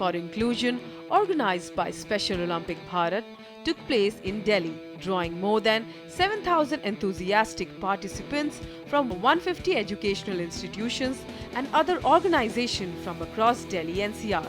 for Inclusion, organized by Special Olympic Bharat, took place in Delhi, drawing more than 7,000 enthusiastic participants from 150 educational institutions and other organizations from across Delhi NCR.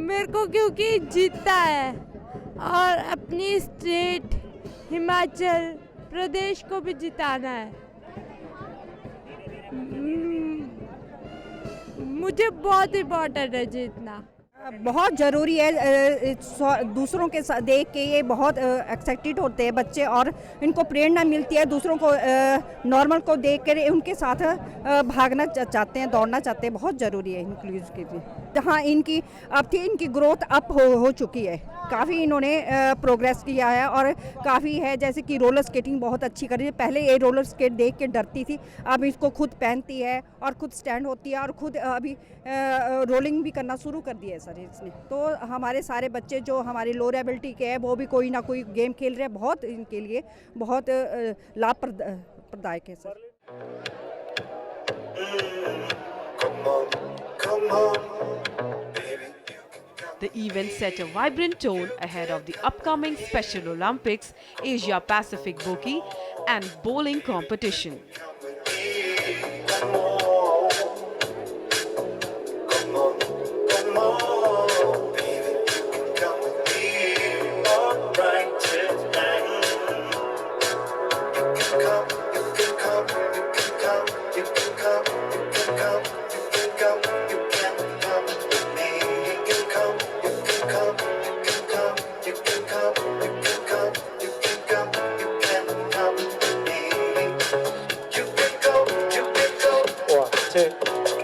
मेरे को क्योंकि जीतता है और अपनी state Himachal Pradesh को भी जिताना है। मुझे बहुत इम्पोर्टेंट है जीतना। बहुत ज़रूरी है। दूसरों के साथ देख के ये बहुत एक्साइटेड होते हैं बच्चे और इनको प्रेरणा मिलती है। दूसरों को नॉर्मल को देख कर उनके साथ भागना चाहते हैं, दौड़ना चाहते हैं। बहुत ज़रूरी है इंक्लूसिव के लिए। जहाँ इनकी अब थी इनकी ग्रोथ अप हो चुकी है। काफ़ी इन्होंने प्रोग्रेस किया है और काफ़ी है, जैसे कि रोलर स्केटिंग बहुत अच्छी कर रही है। पहले ये रोलर स्केट देख के डरती थी, अब इसको खुद पहनती है और खुद स्टैंड होती है और खुद अभी रोलिंग भी करना शुरू कर दिया है सर इसने। तो हमारे सारे बच्चे जो हमारे लोअर एबिलिटी के हैं वो भी कोई ना कोई गेम खेल रहे हैं। बहुत इनके लिए बहुत लाभप्रदायक है sir. The event set a vibrant tone ahead of the upcoming Special Olympics, Asia Pacific Bokeh and bowling competition. Hey.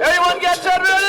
Everyone get set ready!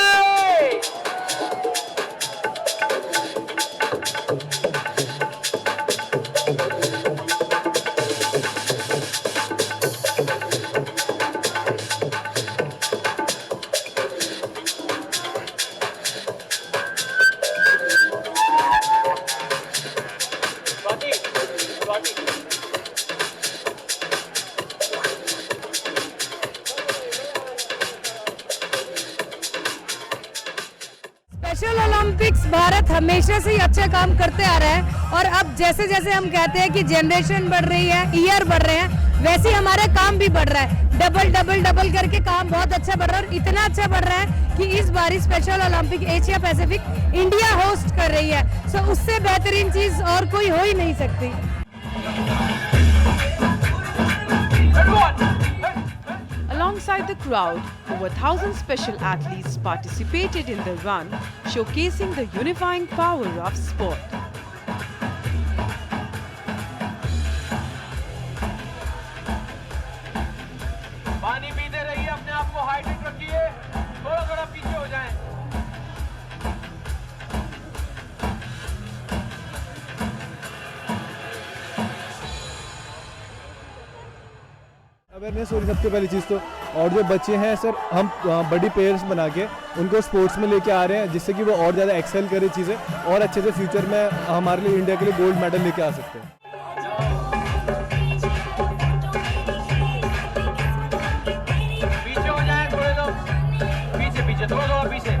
Special Olympics Bharat हमेशा से ही अच्छा काम करते आ रहा है और अब जैसे जैसे हम कहते हैं कि जनरेशन बढ़ रही है, ईयर बढ़ रहे हैं, वैसे ही हमारे काम भी बढ़ रहा है। डबल करके काम बहुत अच्छा बढ़ रहा है और इतना अच्छा बढ़ रहा है कि इस बार special Olympic Asia Pacific India host कर रही है। सो उससे बेहतरीन चीज और कोई हो ही नहीं सकती। Alongside the crowd, over 1,000 special athletes participated in the run, showcasing the unifying power of sport. पानी पीते रहिए, अपने आप को हाइड्रेट रखिए, थोड़ा पीछे हो जाएं। अवेयरनेस हो रही सबसे पहली चीज़ तो, और जो बच्चे हैं सर हम बड़ी प्लेयर्स बना के उनको स्पोर्ट्स में लेके आ रहे हैं जिससे कि वो और ज़्यादा एक्सेल करें चीज़ें और अच्छे से फ्यूचर में हमारे लिए इंडिया के लिए गोल्ड मेडल लेके आ सकते हैं। पीछे हो जाए थोड़े लोग, पीछे थोड़ा पीछे।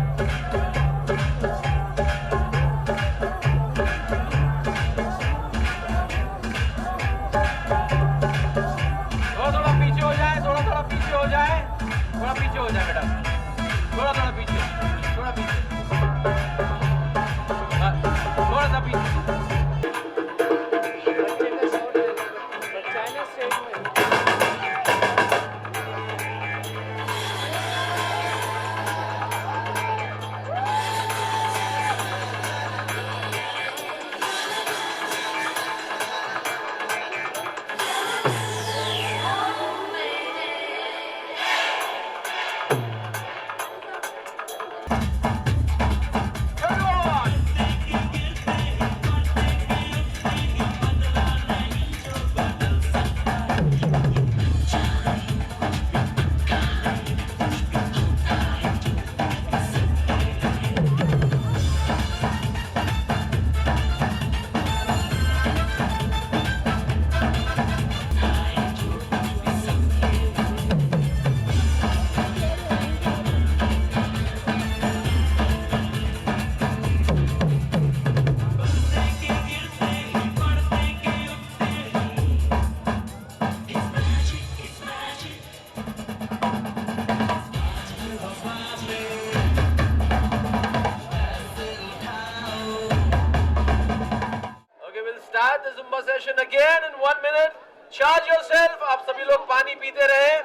start the Zumba session again in 1 minute. Charge yourself. आप सभी लोग पानी पीते रहें,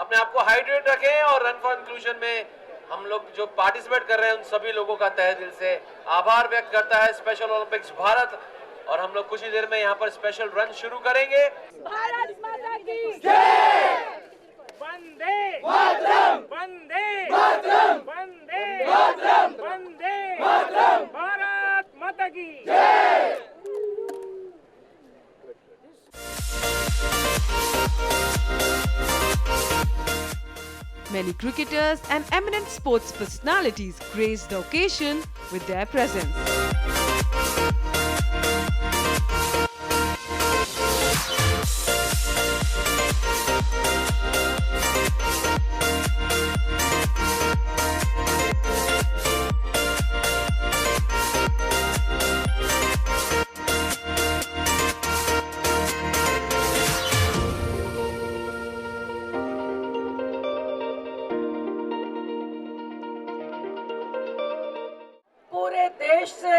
अपने आप को हाइड्रेट रखें और रन फॉर इंक्लूजन में हम लोग जो पार्टिसिपेट कर रहे हैं उन सभी लोगों का तहे दिल से आभार व्यक्त करता है स्पेशल ओलंपिक्स भारत। और हम लोग कुछ ही देर में यहाँ पर स्पेशल रन शुरू करेंगे। भारत माता की जय। वंदे मातरम, वंदे मातरम, वंदे मातरम, वंदे मातरम, भारत माता की जय। Many cricketers and eminent sports personalities graced the occasion with their presence. पूरे देश से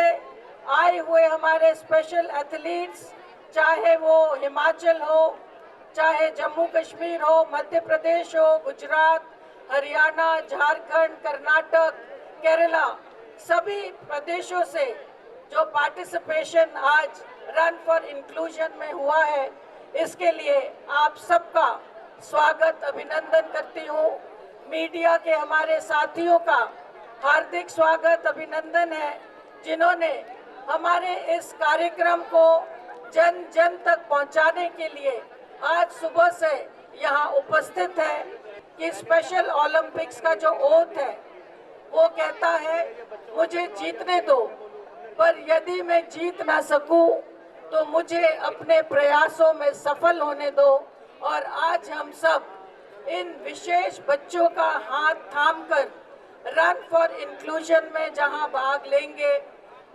आए हुए हमारे स्पेशल एथलीट्स, चाहे वो हिमाचल हो, चाहे जम्मू कश्मीर हो, मध्य प्रदेश हो, गुजरात, हरियाणा, झारखंड, कर्नाटक, केरला, सभी प्रदेशों से जो पार्टिसिपेशन आज रन फॉर इंक्लूजन में हुआ है, इसके लिए आप सबका स्वागत अभिनंदन करती हूँ। मीडिया के हमारे साथियों का हार्दिक स्वागत अभिनंदन है, जिन्होंने हमारे इस कार्यक्रम को जन जन तक पहुंचाने के लिए आज सुबह से यहाँ उपस्थित है। कि स्पेशल ओलंपिक्स का जो ओथ है वो कहता है मुझे जीतने दो, पर यदि मैं जीत ना सकूं तो मुझे अपने प्रयासों में सफल होने दो। और आज हम सब इन विशेष बच्चों का हाथ थामकर रन फॉर इंक्लूजन में जहां भाग लेंगे,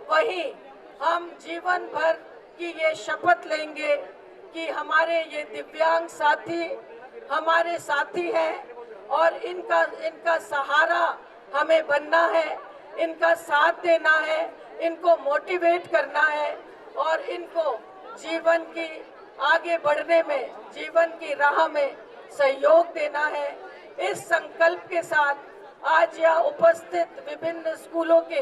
वहीं हम जीवन भर की ये शपथ लेंगे कि हमारे ये दिव्यांग साथी हमारे साथी हैं और इनका सहारा हमें बनना है, इनका साथ देना है, इनको मोटिवेट करना है और इनको जीवन की आगे बढ़ने में, जीवन की राह में सहयोग देना है। इस संकल्प के साथ आज यहाँ उपस्थित विभिन्न स्कूलों के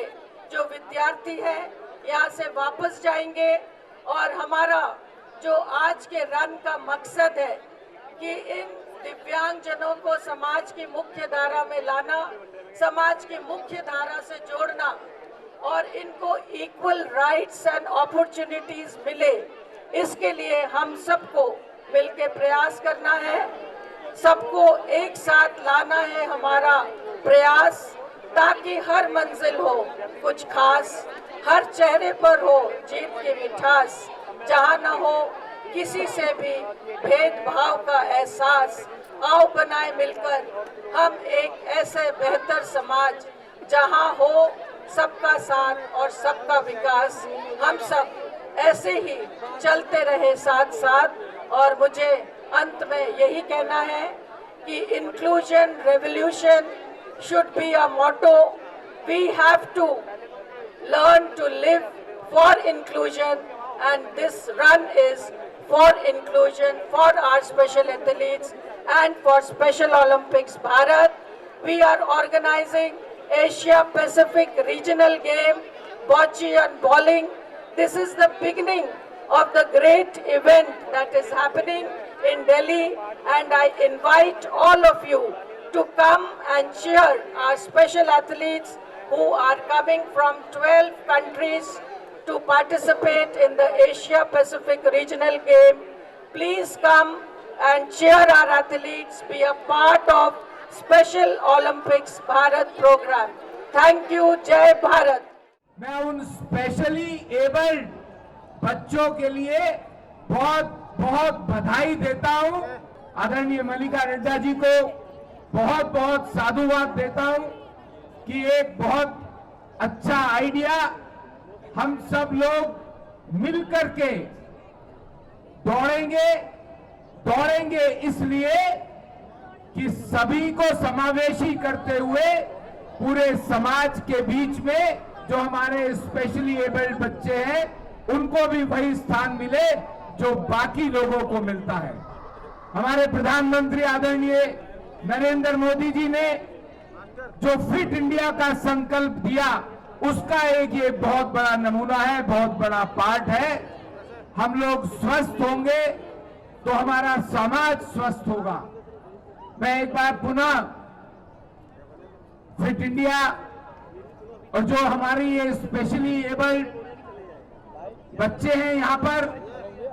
जो विद्यार्थी हैं यहाँ से वापस जाएंगे और हमारा जो आज के रन का मकसद है कि इन दिव्यांगजनों को समाज की मुख्य धारा में लाना, समाज की मुख्य धारा से जोड़ना और इनको इक्वल राइट्स एंड अपॉर्चुनिटीज मिले, इसके लिए हम सबको मिलकर प्रयास करना है। सबको एक साथ लाना है हमारा प्रयास, ताकि हर मंजिल हो कुछ खास, हर चेहरे पर हो जीत की मिठास, जहाँ न हो किसी से भी भेदभाव का एहसास। आओ बनाए मिलकर हम एक ऐसे बेहतर समाज जहाँ हो सबका साथ और सबका विकास। हम सब ऐसे ही चलते रहे साथ साथ। और मुझे अंत में यही कहना है कि inclusion revolution should be a motto. We have to learn to live for inclusion, and this run is for inclusion, for our special athletes and for Special Olympics Bharat. We are organizing Asia Pacific Regional Game, bocce and bowling. This is the beginning of the great event that is happening in Delhi, and I invite all of you to come and cheer our special athletes who are coming from 12 countries to participate in the Asia Pacific Regional Game. Please come and cheer our athletes, be a part of Special Olympics Bharat program. Thank you, Jai Bharat. मैं उन specially abled बच्चों के लिए बहुत बहुत बधाई देता हूं। आदरणीय मल्लिका नड्डा जी को बहुत बहुत साधुवाद देता हूं कि एक बहुत अच्छा आइडिया हम सब लोग मिलकर के दौड़ेंगे इसलिए कि सभी को समावेशी करते हुए पूरे समाज के बीच में जो हमारे स्पेशली एबल्ड बच्चे हैं उनको भी वही स्थान मिले जो बाकी लोगों को मिलता है। हमारे प्रधानमंत्री आदरणीय नरेंद्र मोदी जी ने जो फिट इंडिया का संकल्प दिया उसका एक ये बहुत बड़ा नमूना है, बहुत बड़ा पार्ट है। हम लोग स्वस्थ होंगे तो हमारा समाज स्वस्थ होगा। मैं एक बार पुनः फिट इंडिया और जो हमारी ये स्पेशली एबल्ड बच्चे हैं यहाँ पर,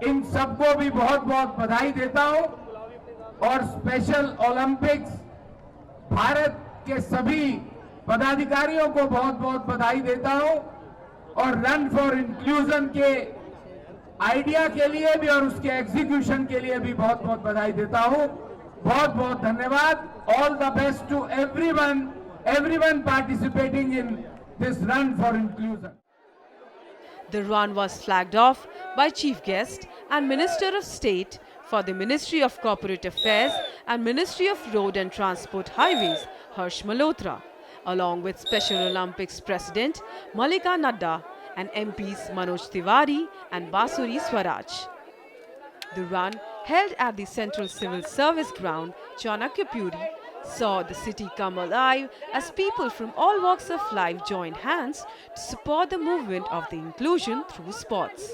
इन सबको भी बहुत बहुत बधाई देता हूं और स्पेशल ओलंपिक्स भारत के सभी पदाधिकारियों को बहुत बहुत बधाई देता हूं और रन फॉर इंक्लूजन के आइडिया के लिए भी और उसके एग्जीक्यूशन के लिए भी बहुत बहुत बधाई देता हूं। बहुत बहुत धन्यवाद। All the best to everyone participating in this run for inclusion. The run was flagged off by Chief Guest and Minister of State for the Ministry of Corporate Affairs and Ministry of Road and Transport Highways, Harsh Malhotra, along with Special Olympics President Mallika Nadda and MPs Manoj Tiwari and Basuri Swaraj. The run, held at the Central Civil Service Ground, Chanakya Puri, saw the city come alive as people from all walks of life joined hands to support the movement of the inclusion through sports.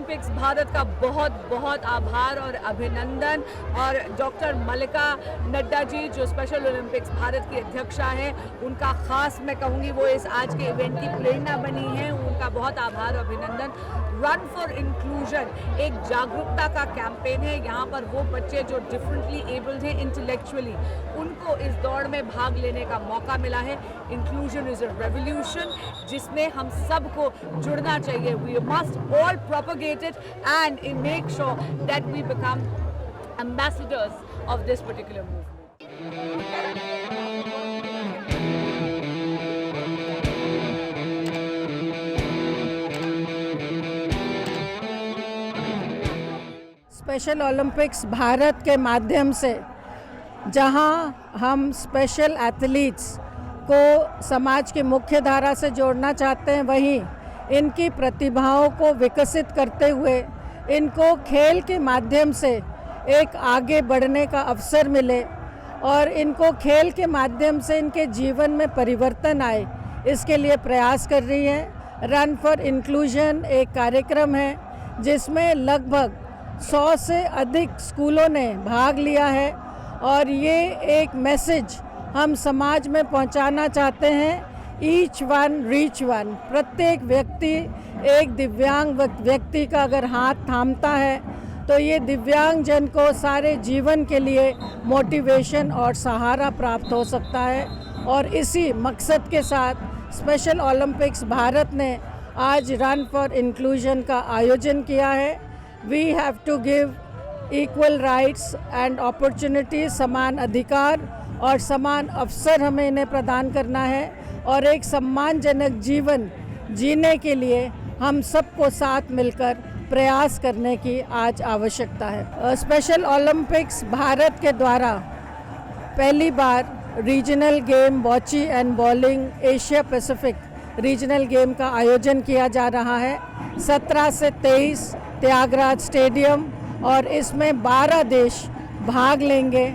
Olympics Bharat का बहुत बहुत आभार और अभिनंदन। और doctor मल्लिका नड्डा जी जो special Olympics Bharat की अध्यक्षा हैं, उनका खास मैं कहूँगी वो इस आज के इवेंट की प्रेरणा बनी है, उनका बहुत आभार और अभिनंदन। रन फॉर इंक्लूजन एक जागरूकता का कैंपेन है। यहाँ पर वो बच्चे जो डिफरेंटली एबल्ड हैं इंटेलेक्चुअली, उनको इस दौड़ में भाग लेने का मौका मिला है। इंक्लूजन इज अ रेवोल्यूशन जिसमें हम सबको जुड़ना चाहिए। We must all propagate it and make sure that we become ambassadors of this particular movement. Special Olympics Bharat के माध्यम से जहां हम स्पेशल एथलीट्स को समाज की मुख्य धारा से जोड़ना चाहते हैं, वहीं इनकी प्रतिभाओं को विकसित करते हुए इनको खेल के माध्यम से एक आगे बढ़ने का अवसर मिले और इनको खेल के माध्यम से इनके जीवन में परिवर्तन आए, इसके लिए प्रयास कर रही है। रन फॉर इंक्लूजन एक कार्यक्रम है जिसमें लगभग 100 से अधिक स्कूलों ने भाग लिया है और ये एक मैसेज हम समाज में पहुंचाना चाहते हैं, ईच वन रीच वन। प्रत्येक व्यक्ति एक दिव्यांग व्यक्ति का अगर हाथ थामता है तो ये दिव्यांग जन को सारे जीवन के लिए मोटिवेशन और सहारा प्राप्त हो सकता है। और इसी मकसद के साथ स्पेशल ओलंपिक्स भारत ने आज रन फॉर इंक्लूजन का आयोजन किया है। We have to give equal rights and opportunities, समान अधिकार और समान अवसर हमें इन्हें प्रदान करना है और एक सम्मानजनक जीवन जीने के लिए हम सबको साथ मिलकर प्रयास करने की आज आवश्यकता है। स्पेशल ओलंपिक्स भारत के द्वारा पहली बार regional game bocce and bowling Asia Pacific regional game का आयोजन किया जा रहा है 17 से 23 त्यागराज स्टेडियम, और इसमें 12 देश भाग लेंगे।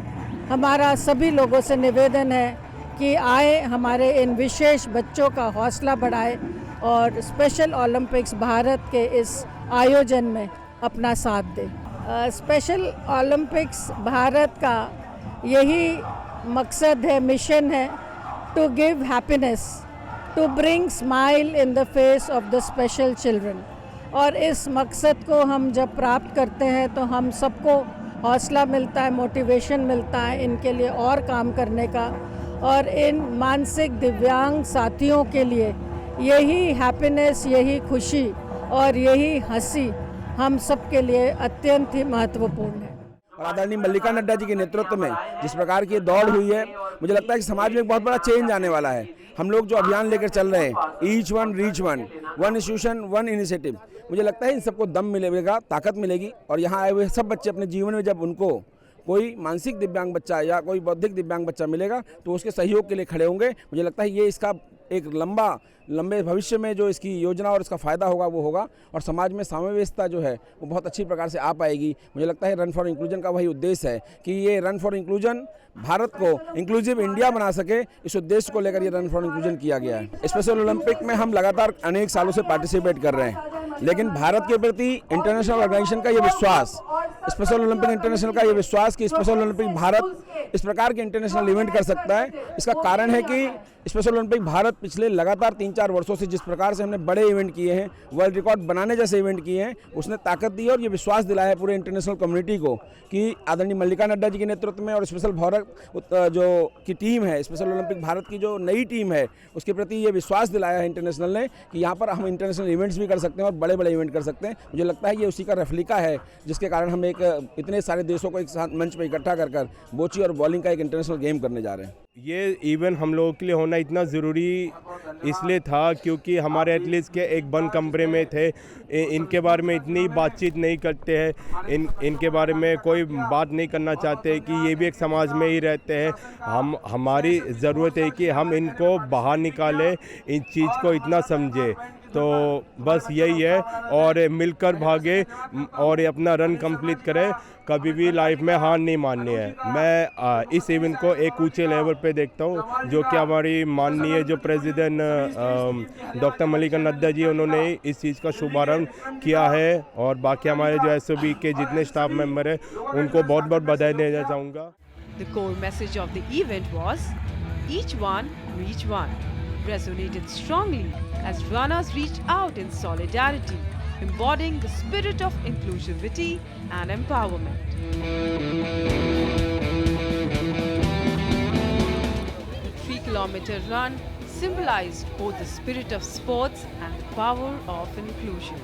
हमारा सभी लोगों से निवेदन है कि आए, हमारे इन विशेष बच्चों का हौसला बढ़ाए और स्पेशल ओलंपिक्स भारत के इस आयोजन में अपना साथ दें। स्पेशल ओलंपिक्स भारत का यही मकसद है, मिशन है, to give happiness, to bring smile in the face of the special children. और इस मकसद को हम जब प्राप्त करते हैं तो हम सबको हौसला मिलता है, मोटिवेशन मिलता है इनके लिए और काम करने का। और इन मानसिक दिव्यांग साथियों के लिए यही हैप्पीनेस, यही खुशी और यही हंसी हम सब के लिए अत्यंत ही महत्वपूर्ण है। और आदरणीय मल्लिका नड्डा जी के नेतृत्व में जिस प्रकार की दौड़ हुई है, मुझे लगता है कि समाज में एक बहुत बड़ा चेंज आने वाला है। हम लोग जो अभियान लेकर चल रहे हैं, each one reach one, one institution one initiative, मुझे लगता है इन सबको दम मिलेगा, ताकत मिलेगी। और यहाँ आए हुए सब बच्चे अपने जीवन में जब उनको कोई मानसिक दिव्यांग बच्चा या कोई बौद्धिक दिव्यांग बच्चा मिलेगा तो उसके सहयोग के लिए खड़े होंगे। मुझे लगता है ये इसका एक लंबे भविष्य में जो इसकी योजना और इसका फ़ायदा होगा वो होगा, और समाज में समावेशिता जो है वो बहुत अच्छी प्रकार से आ पाएगी। मुझे लगता है रन फॉर इंक्लूजन का वही उद्देश्य है कि ये रन फॉर इंक्लूजन भारत को इंक्लूसिव इंडिया बना सके, इस उद्देश्य को लेकर ये रन फॉर इंक्लूजन किया गया है। स्पेशल ओलंपिक में हम लगातार अनेक सालों से पार्टिसिपेट कर रहे हैं, लेकिन भारत के प्रति इंटरनेशनल ऑर्गेनाइजेशन का ये विश्वास, स्पेशल ओलंपिक इंटरनेशनल का ये विश्वास कि स्पेशल ओलंपिक भारत इस प्रकार के इंटरनेशनल इवेंट कर सकता है, इसका कारण है कि स्पेशल ओलंपिक भारत पिछले लगातार 3-4 वर्षों से जिस प्रकार से हमने बड़े इवेंट किए हैं, वर्ल्ड रिकॉर्ड बनाने जैसे इवेंट किए हैं, उसने ताकत दी है और ये विश्वास दिलाया है पूरे इंटरनेशनल कम्युनिटी को कि आदरणीय मल्लिका नड्डा जी के नेतृत्व में और स्पेशल भारत जो की टीम है, स्पेशल ओलंपिक भारत की जो नई टीम है, उसके प्रति ये विश्वास दिलाया है इंटरनेशनल ने कि यहाँ पर हम इंटरनेशनल इवेंट्स भी कर सकते हैं और बड़े बड़े इवेंट कर सकते हैं। मुझे लगता है ये उसी का रेफ्लिका है जिसके कारण हम एक इतने सारे देशों को एक साथ मंच पर इकट्ठा कर बोची और बॉलिंग का एक इंटरनेशनल गेम करने जा रहे हैं। ये इवेंट हम लोगों के लिए होना इतना ज़रूरी इसलिए था क्योंकि हमारे एथलीट्स के एक बंद कमरे में थे, इनके बारे में इतनी बातचीत नहीं करते हैं, इनके बारे में कोई बात नहीं करना चाहते कि ये भी एक समाज में ही रहते हैं। हमारी ज़रूरत है कि हम इनको बाहर निकालें, इन चीज़ को इतना समझें तो बस यही है, और मिलकर भागे और अपना रन कंप्लीट करें, कभी भी लाइफ में हार नहीं माननी है। मैं इस इवेंट को एक ऊंचे लेवल पे देखता हूँ, जो कि हमारी माननीय जो प्रेसिडेंट डॉक्टर मल्लिका नड्डा जी, उन्होंने इस चीज़ का शुभारंभ किया है, और बाकी हमारे जो एसओबी के जितने स्टाफ मेंबर हैं उनको बहुत बहुत बधाई देना चाहूँगा। The core message of the event was each one reach one, resonated strongly as runners reached out in solidarity, embodying the spirit of inclusivity and empowerment. The 3-kilometer run symbolized both the spirit of sports and the power of inclusion.